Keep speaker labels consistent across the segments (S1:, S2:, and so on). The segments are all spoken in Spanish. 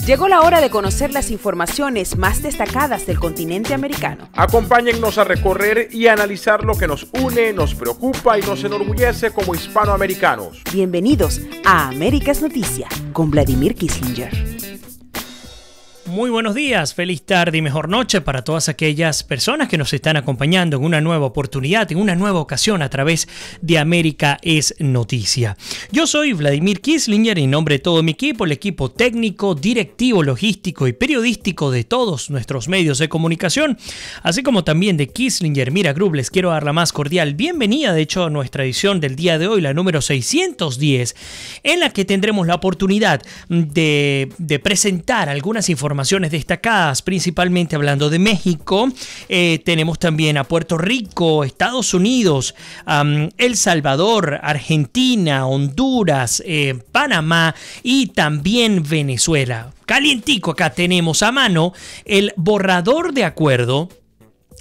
S1: Llegó la hora de conocer las informaciones más destacadas del continente americano.
S2: Acompáñennos a recorrer y analizar lo que nos une, nos preocupa y nos enorgullece como hispanoamericanos.
S1: Bienvenidos a Américas Noticias con Vladimir Kislinger.
S3: Muy buenos días, feliz tarde y mejor noche para todas aquellas personas que nos están acompañando en una nueva oportunidad, en una nueva ocasión a través de América es Noticia. Yo soy Vladimir Kislinger y en nombre de todo mi equipo, el equipo técnico, directivo, logístico y periodístico de todos nuestros medios de comunicación, así como también de Kislinger Media Group, les quiero dar la más cordial bienvenida, de hecho, a nuestra edición del día de hoy, la número 610, en la que tendremos la oportunidad de presentar algunas informaciones destacadas, principalmente hablando de México. Tenemos también a Puerto Rico, Estados Unidos, El Salvador, Argentina, Honduras, Panamá y también Venezuela. Calientico, acá tenemos a mano el borrador de acuerdo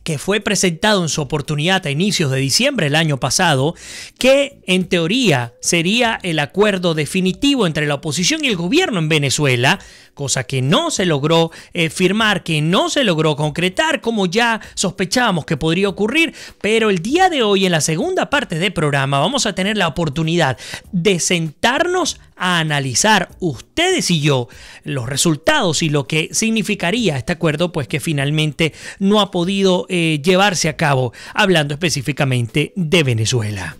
S3: que fue presentado en su oportunidad a inicios de diciembre del año pasado, que en teoría sería el acuerdo definitivo entre la oposición y el gobierno en Venezuela, cosa que no se logró firmar, que no se logró concretar, como ya sospechábamos que podría ocurrir, pero el día de hoy, en la segunda parte del programa, vamos a tener la oportunidad de sentarnos a analizar, ustedes y yo, los resultados y lo que significaría este acuerdo, pues que finalmente no ha podido llevarse a cabo, hablando específicamente de Venezuela.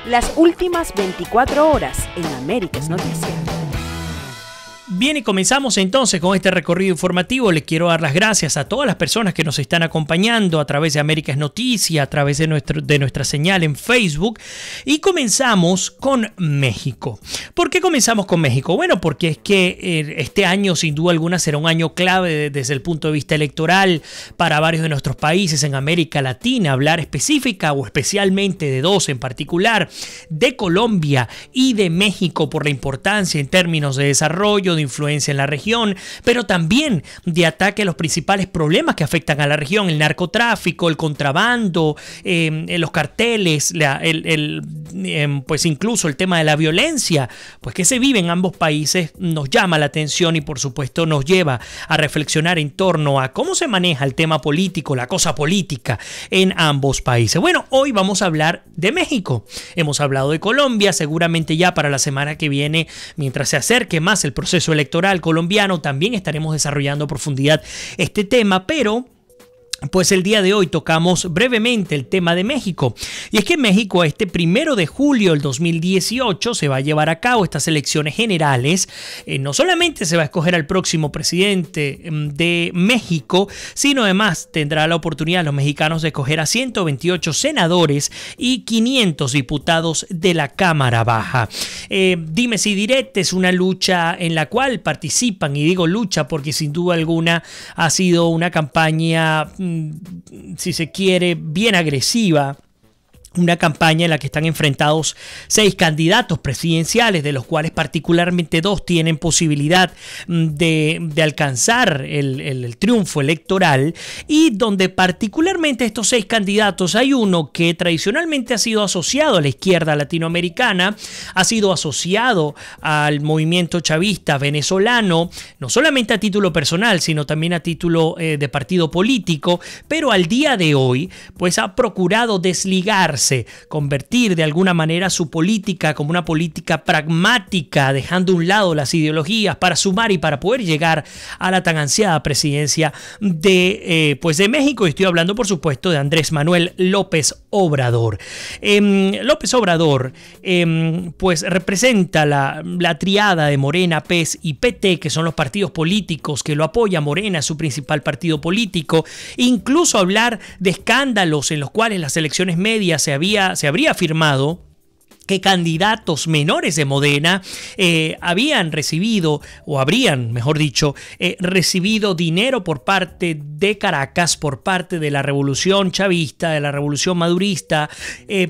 S1: Las últimas 24 horas en Américas Noticias.
S3: Bien, y comenzamos entonces con este recorrido informativo. Les quiero dar las gracias a todas las personas que nos están acompañando a través de Américas Noticias, a través de nuestra señal en Facebook. Y comenzamos con México. ¿Por qué comenzamos con México? Bueno, porque es que este año sin duda alguna será un año clave desde el punto de vista electoral para varios de nuestros países en América Latina. Hablar específica o especialmente de dos en particular, de Colombia y de México, por la importancia en términos de desarrollo, de influencia en la región, pero también de ataque a los principales problemas que afectan a la región: el narcotráfico, el contrabando, los carteles, pues incluso el tema de la violencia, pues que se vive en ambos países, nos llama la atención y por supuesto nos lleva a reflexionar en torno a cómo se maneja el tema político, la cosa política en ambos países. Bueno, hoy vamos a hablar de México. Hemos hablado de Colombia, seguramente ya para la semana que viene, mientras se acerque más el proceso electoral colombiano, también estaremos desarrollando a profundidad este tema, pero pues el día de hoy tocamos brevemente el tema de México. Y es que en México, este 1 de julio del 2018 se va a llevar a cabo estas elecciones generales. No solamente se va a escoger al próximo presidente de México, sino además tendrá la oportunidad los mexicanos de escoger a 128 senadores y 500 diputados de la Cámara Baja. Dimes y diretes, una lucha en la cual participan, y digo lucha porque sin duda alguna ha sido una campaña, si se quiere, bien agresiva. Una campaña en la que están enfrentados 6 candidatos presidenciales, de los cuales particularmente 2 tienen posibilidad de alcanzar el triunfo electoral, y donde particularmente estos 6 candidatos hay uno que tradicionalmente ha sido asociado a la izquierda latinoamericana, ha sido asociado al movimiento chavista venezolano, no solamente a título personal, sino también a título de partido político, pero al día de hoy pues ha procurado desligarse, convertir de alguna manera su política como una política pragmática, dejando a un lado las ideologías para sumar y para poder llegar a la tan ansiada presidencia de México. Y estoy hablando, por supuesto, de Andrés Manuel López Obrador. López Obrador pues representa la triada de Morena, PES y PT, que son los partidos políticos que lo apoyan. Morena es su principal partido político. Incluso hablar de escándalos en los cuales las elecciones medias se habría afirmado que candidatos menores de Morena habían recibido, o habrían, mejor dicho, recibido dinero por parte de Caracas, por parte de la revolución chavista, de la revolución madurista,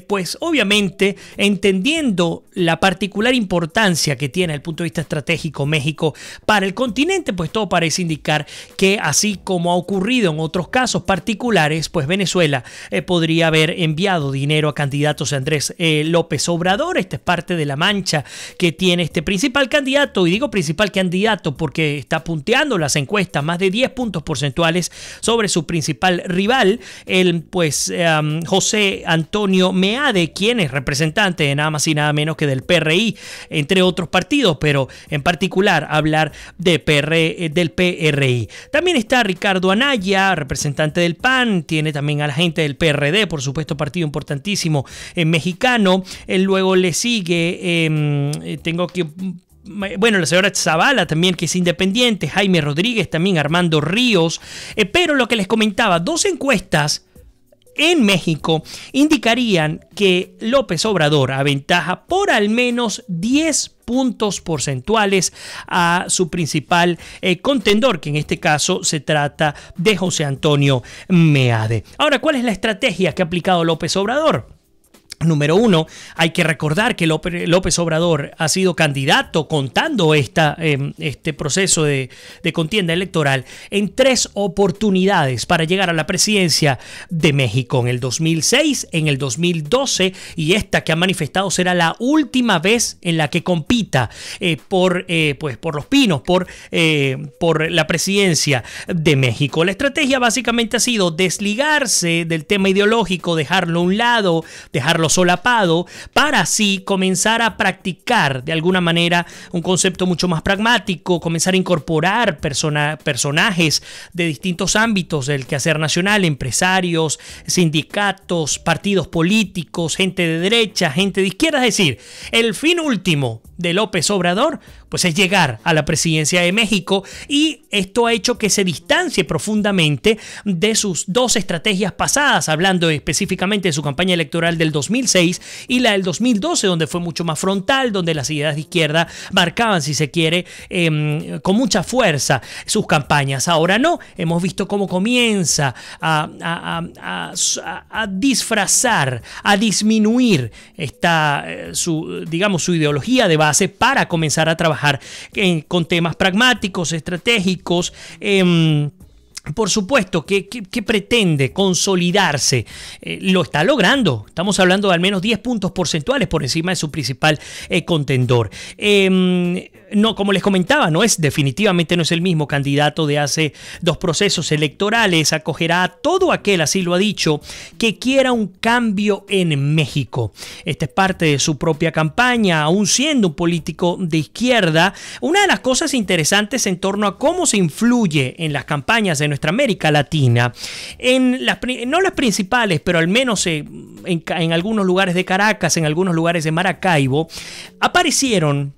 S3: pues obviamente entendiendo la particular importancia que tiene desde el punto de vista estratégico México para el continente, pues todo parece indicar que, así como ha ocurrido en otros casos particulares, pues Venezuela podría haber enviado dinero a candidatos de Andrés López Obrador Obrador. Esta es parte de la mancha que tiene este principal candidato, y digo principal candidato porque está punteando las encuestas más de 10 puntos porcentuales sobre su principal rival, el José Antonio Meade, quien es representante de nada más y nada menos que del PRI, entre otros partidos, pero en particular hablar del PRI. También está Ricardo Anaya, representante del PAN, tiene también a la gente del PRD, por supuesto, partido importantísimo mexicano. Luego le sigue, la señora Zavala también, que es independiente, Jaime Rodríguez también, Armando Ríos, pero lo que les comentaba, 2 encuestas en México indicarían que López Obrador aventaja por al menos 10 puntos porcentuales a su principal contendor, que en este caso se trata de José Antonio Meade. Ahora, ¿cuál es la estrategia que ha aplicado López Obrador? Número 1, hay que recordar que López Obrador ha sido candidato, contando este proceso de contienda electoral, en 3 oportunidades para llegar a la presidencia de México: en el 2006, en el 2012, y esta que ha manifestado será la última vez en la que compita por Los Pinos, por la presidencia de México. La estrategia básicamente ha sido desligarse del tema ideológico, dejarlo a un lado, dejarlo solapado, para así comenzar a practicar de alguna manera un concepto mucho más pragmático, comenzar a incorporar personajes de distintos ámbitos del quehacer nacional, empresarios, sindicatos, partidos políticos, gente de derecha, gente de izquierda. Es decir, el fin último de López Obrador pues es llegar a la presidencia de México, y esto ha hecho que se distancie profundamente de sus 2 estrategias pasadas, hablando específicamente de su campaña electoral del 2006 y la del 2012, donde fue mucho más frontal, donde las ideas de izquierda marcaban, si se quiere, con mucha fuerza sus campañas. Ahora no, hemos visto cómo comienza a disfrazar, a disminuir su ideología de base para comenzar a trabajar con temas pragmáticos, estratégicos. Por supuesto que pretende consolidarse, lo está logrando. Estamos hablando de al menos 10 puntos porcentuales por encima de su principal contendor. No, como les comentaba, definitivamente no es el mismo candidato de hace 2 procesos electorales. Acogerá a todo aquel, así lo ha dicho, que quiera un cambio en México. Esta es parte de su propia campaña, aún siendo un político de izquierda. Una de las cosas interesantes en torno a cómo se influye en las campañas de nuestra América Latina, no las principales, pero al menos en algunos lugares de Caracas, en algunos lugares de Maracaibo, aparecieron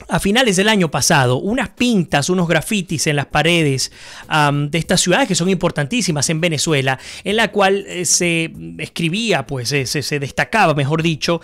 S3: a finales del año pasado unas pintas, unos grafitis en las paredes de estas ciudades que son importantísimas en Venezuela, en la cual se escribía, se destacaba, mejor dicho,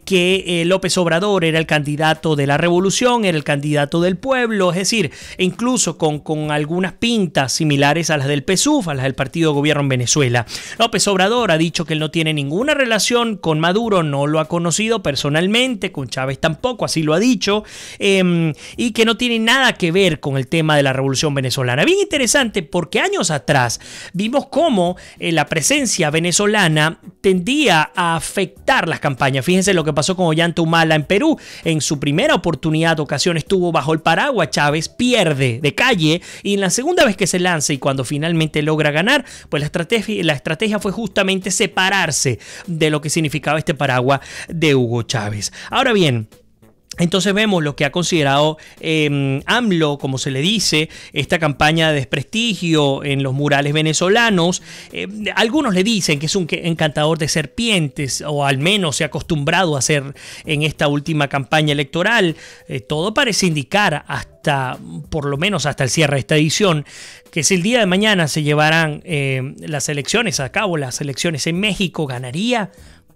S3: que López Obrador era el candidato de la revolución, era el candidato del pueblo, es decir, incluso con algunas pintas similares a las del PSUV, a las del Partido de Gobierno en Venezuela. López Obrador ha dicho que él no tiene ninguna relación con Maduro, no lo ha conocido personalmente, con Chávez tampoco, así lo ha dicho, y que no tiene nada que ver con el tema de la revolución venezolana. Bien interesante, porque años atrás vimos cómo la presencia venezolana tendía a afectar las campañas. Fíjense lo que pasó con Ollanta Humala en Perú. En su primera ocasión estuvo bajo el paraguas Chávez, pierde de calle, y en la segunda vez que se lanza y cuando finalmente logra ganar, pues la estrategia fue justamente separarse de lo que significaba este paraguas de Hugo Chávez. Ahora bien, entonces vemos lo que ha considerado AMLO, como se le dice, esta campaña de desprestigio en los murales venezolanos. Algunos le dicen que es un encantador de serpientes, o al menos se ha acostumbrado a hacer en esta última campaña electoral. Todo parece indicar, por lo menos hasta el cierre de esta edición, que si el día de mañana se llevaran las elecciones a cabo, las elecciones en México, ganaría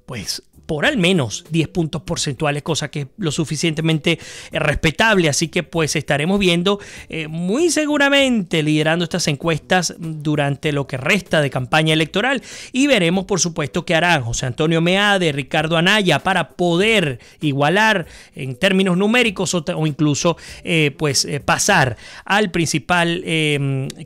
S3: pues por al menos 10 puntos porcentuales, cosa que es lo suficientemente respetable. Así que pues estaremos viendo muy seguramente liderando estas encuestas durante lo que resta de campaña electoral, y veremos por supuesto qué harán José Antonio Meade, Ricardo Anaya, para poder igualar en términos numéricos o incluso pasar al principal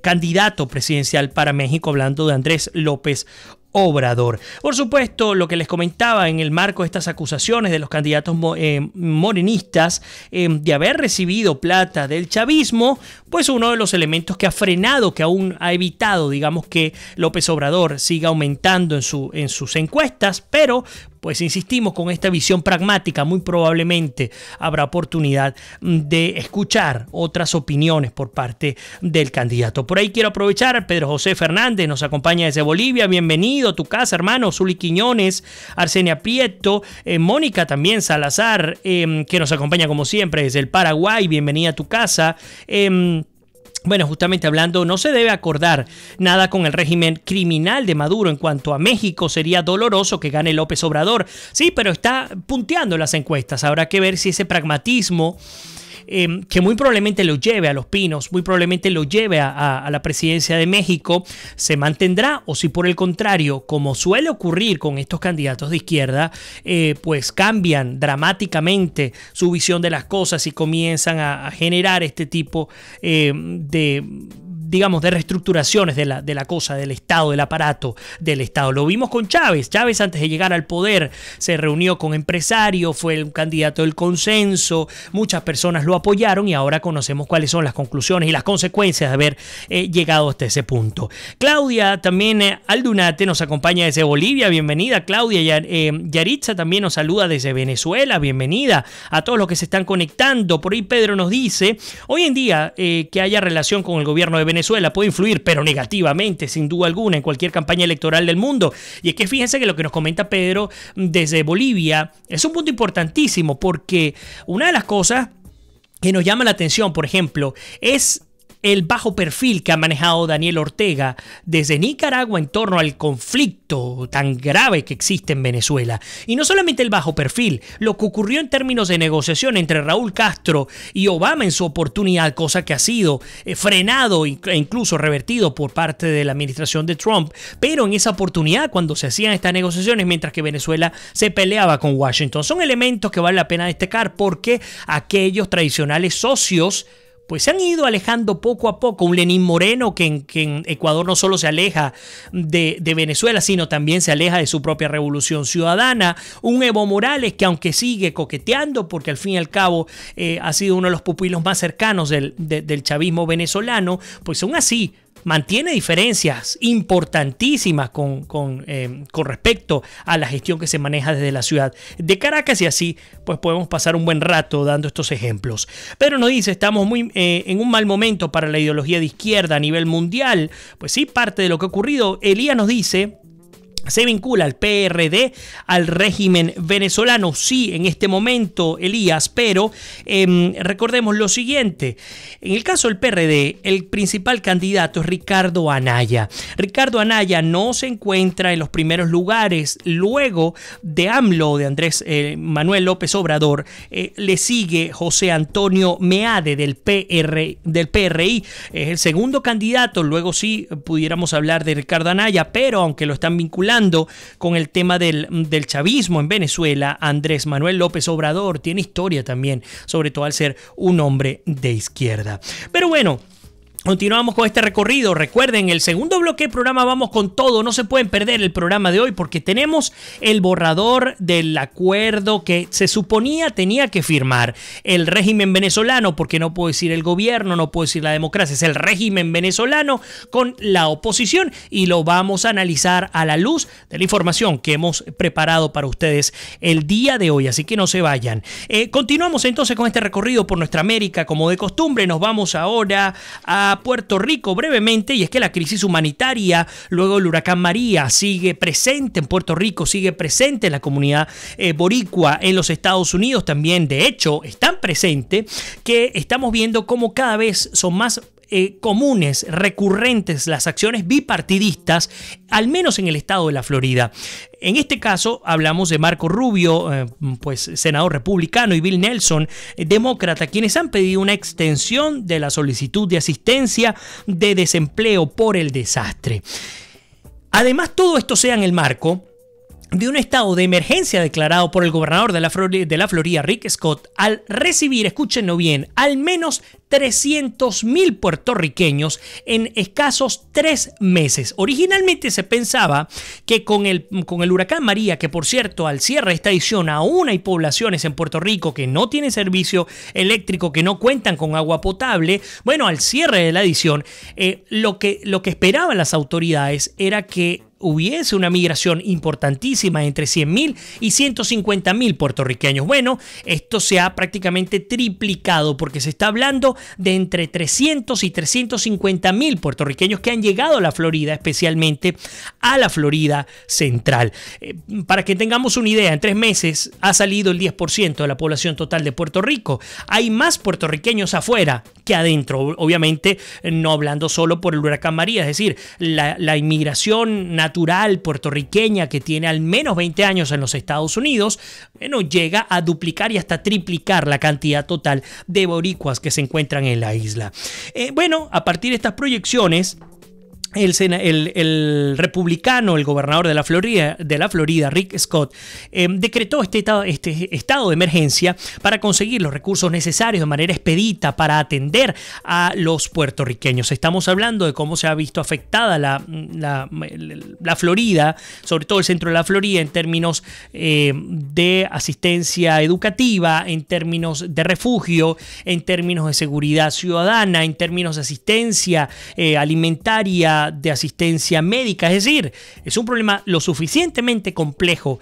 S3: candidato presidencial para México, hablando de Andrés López Obrador. Por supuesto, lo que les comentaba en el marco de estas acusaciones de los candidatos morenistas de haber recibido plata del chavismo, pues uno de los elementos que ha frenado, que aún ha evitado, digamos, que López Obrador siga aumentando en sus encuestas, pero pues insistimos con esta visión pragmática, muy probablemente habrá oportunidad de escuchar otras opiniones por parte del candidato. Por ahí quiero aprovechar, Pedro José Fernández nos acompaña desde Bolivia, bienvenido a tu casa, hermano. Zuli Quiñones, Arsenia Prieto, Mónica también Salazar, que nos acompaña como siempre desde el Paraguay, bienvenida a tu casa. Bueno, justamente hablando, no se debe acordar nada con el régimen criminal de Maduro. En cuanto a México, sería doloroso que gane López Obrador. Sí, pero está punteando las encuestas. Habrá que ver si ese pragmatismo que muy probablemente lo lleve a Los Pinos, muy probablemente lo lleve a la presidencia de México, se mantendrá, o si por el contrario, como suele ocurrir con estos candidatos de izquierda, pues cambian dramáticamente su visión de las cosas y comienzan a generar este tipo digamos, de reestructuraciones de la cosa, del Estado, del aparato del Estado. Lo vimos con Chávez. Chávez, antes de llegar al poder, se reunió con empresarios, fue un candidato del consenso, muchas personas lo apoyaron y ahora conocemos cuáles son las conclusiones y las consecuencias de haber llegado hasta ese punto. Claudia también Aldunate nos acompaña desde Bolivia, bienvenida Claudia. Yaritza también nos saluda desde Venezuela, bienvenida a todos los que se están conectando. Por ahí Pedro nos dice, hoy en día que haya relación con el gobierno de Venezuela puede influir, pero negativamente, sin duda alguna, en cualquier campaña electoral del mundo. Y es que fíjense que lo que nos comenta Pedro desde Bolivia es un punto importantísimo, porque una de las cosas que nos llama la atención, por ejemplo, es el bajo perfil que ha manejado Daniel Ortega desde Nicaragua en torno al conflicto tan grave que existe en Venezuela. Y no solamente el bajo perfil, lo que ocurrió en términos de negociación entre Raúl Castro y Obama en su oportunidad, cosa que ha sido frenado e incluso revertido por parte de la administración de Trump, pero en esa oportunidad cuando se hacían estas negociaciones mientras que Venezuela se peleaba con Washington. Son elementos que vale la pena destacar porque aquellos tradicionales socios pues se han ido alejando poco a poco. Un Lenín Moreno que en Ecuador no solo se aleja de Venezuela, sino también se aleja de su propia revolución ciudadana. Un Evo Morales que aunque sigue coqueteando, porque al fin y al cabo ha sido uno de los pupilos más cercanos del chavismo venezolano, pues aún así mantiene diferencias importantísimas con respecto a la gestión que se maneja desde la ciudad de Caracas, y así pues podemos pasar un buen rato dando estos ejemplos. Pero nos dice, estamos muy en un mal momento para la ideología de izquierda a nivel mundial. Pues sí, parte de lo que ha ocurrido. Elías nos dice, ¿se vincula al PRD al régimen venezolano? Sí, en este momento, Elías, pero recordemos lo siguiente. En el caso del PRD, el principal candidato es Ricardo Anaya. Ricardo Anaya no se encuentra en los primeros lugares. Luego de AMLO, de Andrés Manuel López Obrador, le sigue José Antonio Meade del PRI. Es el segundo candidato. Luego sí pudiéramos hablar de Ricardo Anaya, pero aunque lo están vinculando con el tema del chavismo en Venezuela, Andrés Manuel López Obrador tiene historia también, sobre todo al ser un hombre de izquierda. Pero bueno, continuamos con este recorrido. Recuerden, el segundo bloque del programa vamos con todo. No se pueden perder el programa de hoy porque tenemos el borrador del acuerdo que se suponía tenía que firmar el régimen venezolano, porque no puedo decir el gobierno, no puedo decir la democracia, es el régimen venezolano con la oposición, y lo vamos a analizar a la luz de la información que hemos preparado para ustedes el día de hoy, así que no se vayan. Continuamos entonces con este recorrido por nuestra América como de costumbre. Nos vamos ahora a Puerto Rico brevemente, y es que la crisis humanitaria luego del huracán María sigue presente en Puerto Rico, sigue presente en la comunidad boricua en los Estados Unidos también. De hecho, es tan presente que estamos viendo cómo cada vez son más comunes, recurrentes las acciones bipartidistas, al menos en el estado de la Florida. En este caso hablamos de Marco Rubio, pues senador republicano, y Bill Nelson, demócrata, quienes han pedido una extensión de la solicitud de asistencia de desempleo por el desastre. Además, todo esto sea en el marco de un estado de emergencia declarado por el gobernador de la Florida, Rick Scott, al recibir, escúchenlo bien, al menos 300,000 puertorriqueños en escasos 3 meses. Originalmente se pensaba que con el huracán María, que por cierto al cierre de esta edición aún hay poblaciones en Puerto Rico que no tienen servicio eléctrico, que no cuentan con agua potable, bueno, al cierre de la edición, lo que esperaban las autoridades era que hubiese una migración importantísima entre 100,000 y 150,000 puertorriqueños. Bueno, esto se ha prácticamente triplicado porque se está hablando de entre 300 y 350,000 puertorriqueños que han llegado a la Florida, especialmente a la Florida central. Para que tengamos una idea, en 3 meses ha salido el 10% de la población total de Puerto Rico. Hay más puertorriqueños afuera que adentro, obviamente no hablando solo por el huracán María, es decir, la inmigración natural puertorriqueña que tiene al menos 20 años en los Estados Unidos, bueno, llega a duplicar y hasta triplicar la cantidad total de boricuas que se encuentran en la isla. Bueno, a partir de estas proyecciones, el republicano, el gobernador de la Florida, Rick Scott, decretó este estado de emergencia para conseguir los recursos necesarios de manera expedita para atender a los puertorriqueños. Estamos hablando de cómo se ha visto afectada la Florida, sobre todo el centro de la Florida, en términos de asistencia educativa, en términos de refugio, en términos de seguridad ciudadana, en términos de asistencia alimentaria, de asistencia médica. Es decir, es un problema lo suficientemente complejo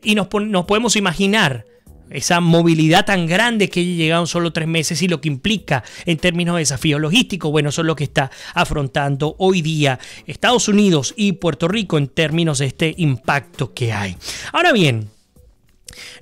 S3: y nos podemos imaginar esa movilidad tan grande que llegaron solo 3 meses y lo que implica en términos de desafíos logísticos. Bueno, eso es lo que está afrontando hoy día Estados Unidos y Puerto Rico en términos de este impacto que hay. Ahora bien,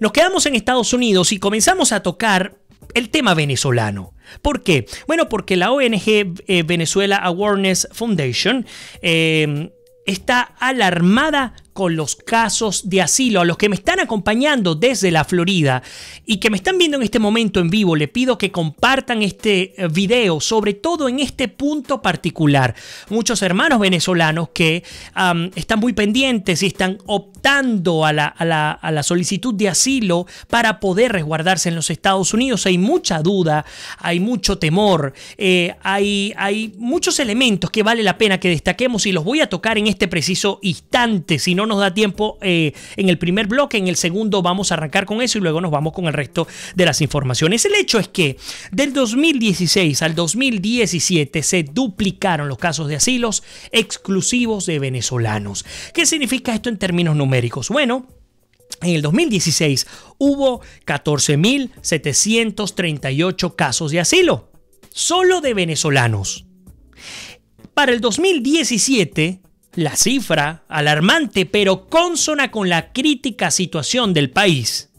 S3: nos quedamos en Estados Unidos y comenzamos a tocar el tema venezolano. ¿Por qué? Bueno, porque la ONG Venezuela Awareness Foundation está alarmada con los casos de asilo. A los que me están acompañando desde la Florida y que me están viendo en este momento en vivo, le pido que compartan este video, sobre todo en este punto particular. Muchos hermanos venezolanos que están muy pendientes y están optando a la solicitud de asilo para poder resguardarse en los Estados Unidos. Hay mucha duda, hay mucho temor, hay muchos elementos que vale la pena que destaquemos y los voy a tocar en este preciso instante. Si no nos da tiempo en el primer bloque, en el segundo vamos a arrancar con eso y luego nos vamos con el resto de las informaciones. El hecho es que del 2016 al 2017 se duplicaron los casos de asilos exclusivos de venezolanos. ¿Qué significa esto en términos numéricos? Bueno, en el 2016 hubo 14,738 casos de asilo, solo de venezolanos. Para el 2017, la cifra alarmante pero consona con la crítica situación del país,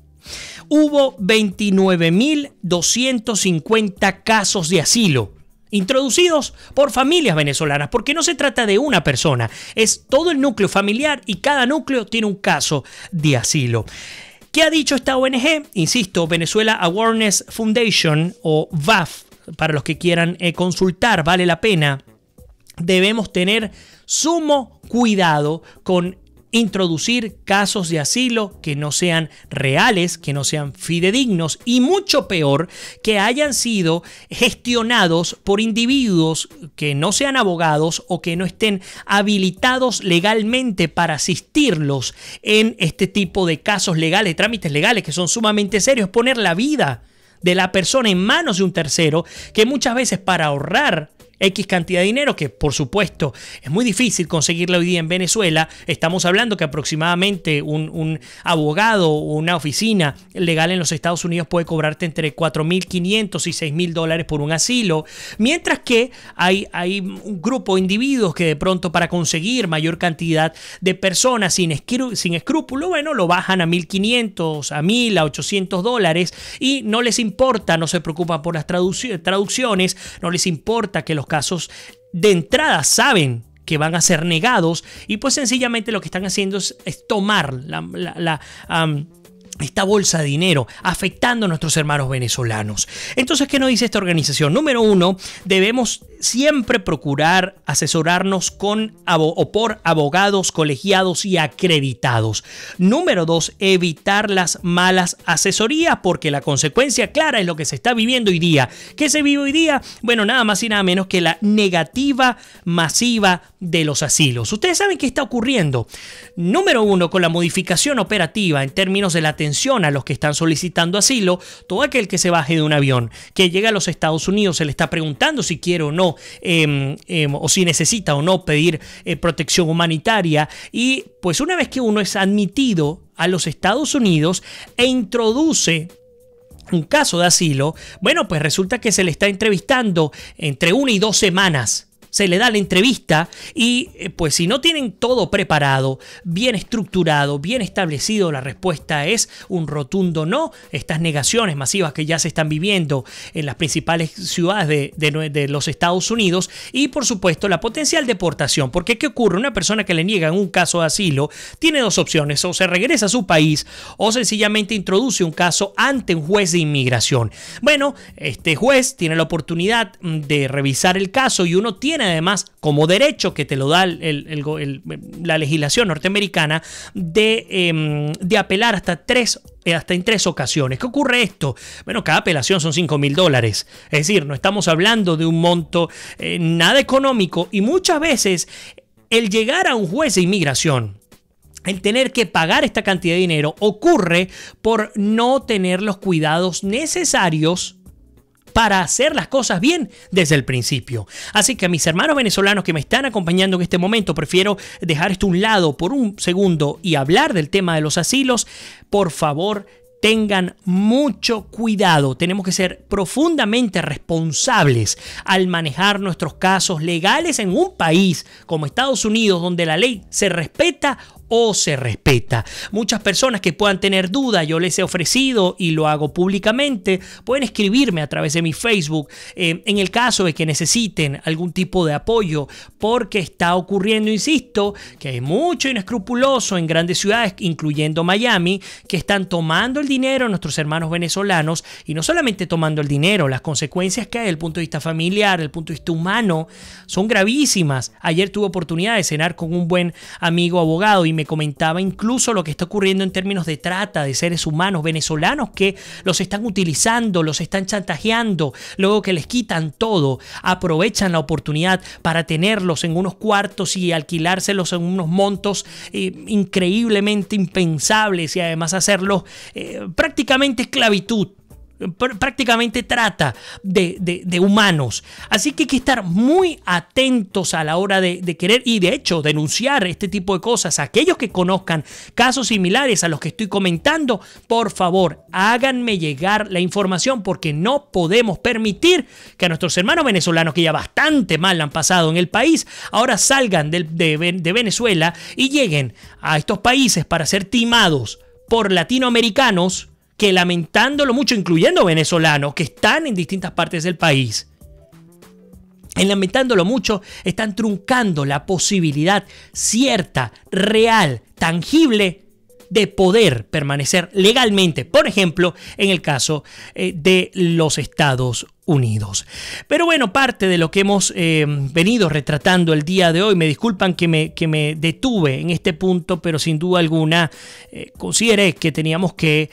S3: hubo 29,250 casos de asilo introducidos por familias venezolanas, porque no se trata de una persona, es todo el núcleo familiar y cada núcleo tiene un caso de asilo. ¿Qué ha dicho esta ONG? Insisto, Venezuela Awareness Foundation o VAF, para los que quieran consultar, vale la pena. Debemos tener sumo cuidado con introducir casos de asilo que no sean reales, que no sean fidedignos y mucho peor, que hayan sido gestionados por individuos que no sean abogados o que no estén habilitados legalmente para asistirlos en este tipo de casos legales, trámites legales que son sumamente serios. Poner la vida de la persona en manos de un tercero, que muchas veces para ahorrar X cantidad de dinero, que por supuesto es muy difícil conseguirla hoy día en Venezuela. Estamos hablando que aproximadamente un abogado o una oficina legal en los Estados Unidos puede cobrarte entre $4,500 y $6,000 por un asilo, mientras que hay un grupo de individuos que de pronto para conseguir mayor cantidad de personas sin escrúpulo, bueno, lo bajan a $1,500, a $1,000, a $800 y no les importa, no se preocupan por las traducciones, no les importa que los casos de entrada saben que van a ser negados y pues sencillamente lo que están haciendo es tomar esta bolsa de dinero, afectando a nuestros hermanos venezolanos. Entonces, ¿qué nos dice esta organización? Número 1, debemos siempre procurar asesorarnos con o por abogados colegiados y acreditados. Número 2, evitar las malas asesorías, porque la consecuencia clara es lo que se está viviendo hoy día. ¿Qué se vive hoy día? Bueno, nada más y nada menos que la negativa masiva de los asilos. Ustedes saben qué está ocurriendo. Número 1, con la modificación operativa en términos de la atención a los que están solicitando asilo, todo aquel que se baje de un avión, que llega a los Estados Unidos, se le está preguntando si quiere o no, o si necesita o no pedir protección humanitaria. Y pues una vez que uno es admitido a los Estados Unidos e introduce un caso de asilo, bueno, pues resulta que se le está entrevistando entre 1 y 2 semanas. Se le da la entrevista y pues si no tienen todo preparado, bien estructurado, bien establecido, la respuesta es un rotundo no. Estas negaciones masivas que ya se están viviendo en las principales ciudades de los Estados Unidos, y por supuesto la potencial deportación. Porque ¿qué ocurre? Una persona que le niegan un caso de asilo tiene 2 opciones: o se regresa a su país o sencillamente introduce un caso ante un juez de inmigración. Bueno, este juez tiene la oportunidad de revisar el caso y uno tiene además como derecho, que te lo da la legislación norteamericana, de apelar hasta en 3 ocasiones. ¿Qué ocurre esto? Bueno, cada apelación son $5,000. Es decir, no estamos hablando de un monto nada económico, y muchas veces el llegar a un juez de inmigración, el tener que pagar esta cantidad de dinero, ocurre por no tener los cuidados necesarios para hacer las cosas bien desde el principio. Así que a mis hermanos venezolanos que me están acompañando en este momento, prefiero dejar esto a un lado por un segundo y hablar del tema de los asilos. Por favor, tengan mucho cuidado. Tenemos que ser profundamente responsables al manejar nuestros casos legales en un país como Estados Unidos, donde la ley se respeta o se respeta. Muchas personas que puedan tener dudas, yo les he ofrecido y lo hago públicamente, pueden escribirme a través de mi Facebook en el caso de que necesiten algún tipo de apoyo, porque está ocurriendo, insisto, que hay mucho inescrupuloso en grandes ciudades, incluyendo Miami, que están tomando el dinero de nuestros hermanos venezolanos, y no solamente tomando el dinero, las consecuencias que hay desde el punto de vista familiar, desde el punto de vista humano, son gravísimas. Ayer tuve oportunidad de cenar con un buen amigo abogado y me comentaba incluso lo que está ocurriendo en términos de trata de seres humanos venezolanos, que los están utilizando, los están chantajeando, luego que les quitan todo, aprovechan la oportunidad para tenerlos en unos cuartos y alquilárselos en unos montos increíblemente impensables, y además hacerlos prácticamente esclavitud. Prácticamente trata de humanos. Así que hay que estar muy atentos a la hora de querer y de hecho denunciar este tipo de cosas. Aquellos que conozcan casos similares a los que estoy comentando, por favor, háganme llegar la información, porque no podemos permitir que a nuestros hermanos venezolanos, que ya bastante mal han pasado en el país, ahora salgan de Venezuela y lleguen a estos países para ser timados por latinoamericanos que, lamentándolo mucho, incluyendo venezolanos que están en distintas partes del país, lamentándolo mucho, están truncando la posibilidad cierta, real, tangible de poder permanecer legalmente, por ejemplo, en el caso de los Estados Unidos. Pero bueno, parte de lo que hemos venido retratando el día de hoy, me disculpan que me detuve en este punto, pero sin duda alguna consideré que teníamos que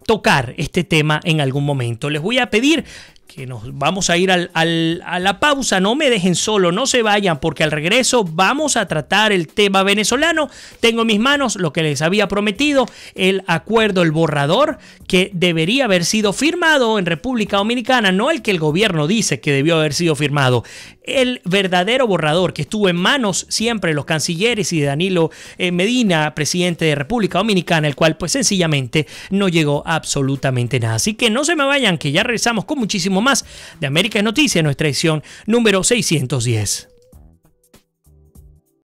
S3: tocar este tema en algún momento. Les voy a pedir que nos vamos a ir a la pausa. No me dejen solo, no se vayan, porque al regreso vamos a tratar el tema venezolano. Tengo en mis manos lo que les había prometido, el acuerdo, el borrador que debería haber sido firmado en República Dominicana, no el que el gobierno dice que debió haber sido firmado, el verdadero borrador que estuvo en manos siempre de los cancilleres y de Danilo Medina, presidente de República Dominicana, el cual pues sencillamente no llegó a absolutamente nada. Así que no se me vayan, que ya regresamos con muchísimo más de América es Noticia, nuestra edición número 610.